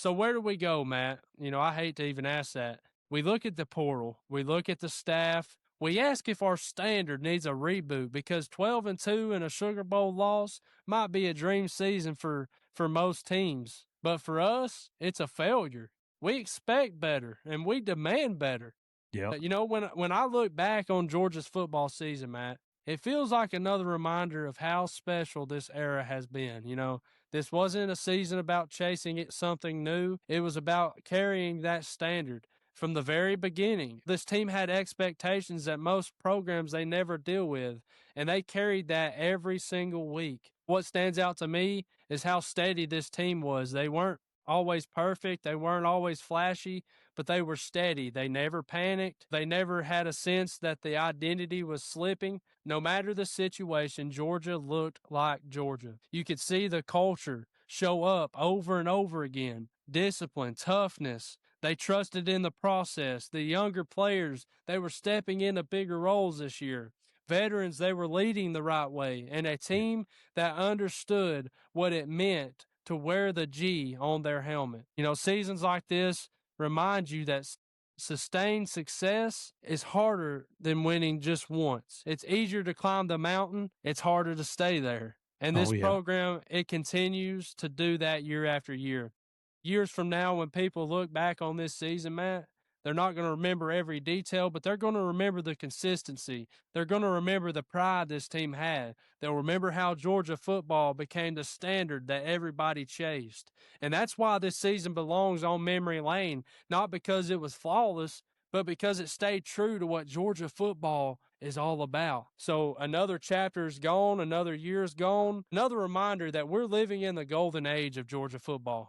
So where do we go, Matt? I hate to even ask that. We look at the portal, we look at the staff, we ask if our standard needs a reboot because 12-2 and a Sugar Bowl loss might be a dream season for most teams. But for us, it's a failure. We expect better and we demand better. Yeah. When I look back on Georgia's football season, Matt, it feels like another reminder of how special this era has been. This wasn't a season about chasing something new. It was about carrying that standard. From the very beginning, this team had expectations that most programs they never deal with, and they carried that every single week. What stands out to me is how steady this team was. They weren't always perfect. They weren't always flashy, but they were steady. They never panicked. They never had a sense that the identity was slipping. No matter the situation, Georgia looked like Georgia. You could see the culture show up over and over again. Discipline, toughness. They trusted in the process. The younger players, they were stepping into bigger roles this year. Veterans, they were leading the right way. And a team that understood what it meant to wear the G on their helmet. Seasons like this remind you that sustained success is harder than winning just once. It's easier to climb the mountain. It's harder to stay there. And this program, it continues to do that year after year. Years from now, when people look back on this season, Matt, they're not going to remember every detail, but they're going to remember the consistency. They're going to remember the pride this team had. They'll remember how Georgia football became the standard that everybody chased. And that's why this season belongs on memory lane, not because it was flawless, but because it stayed true to what Georgia football is all about. So another chapter's gone, another year's gone, another reminder that we're living in the golden age of Georgia football.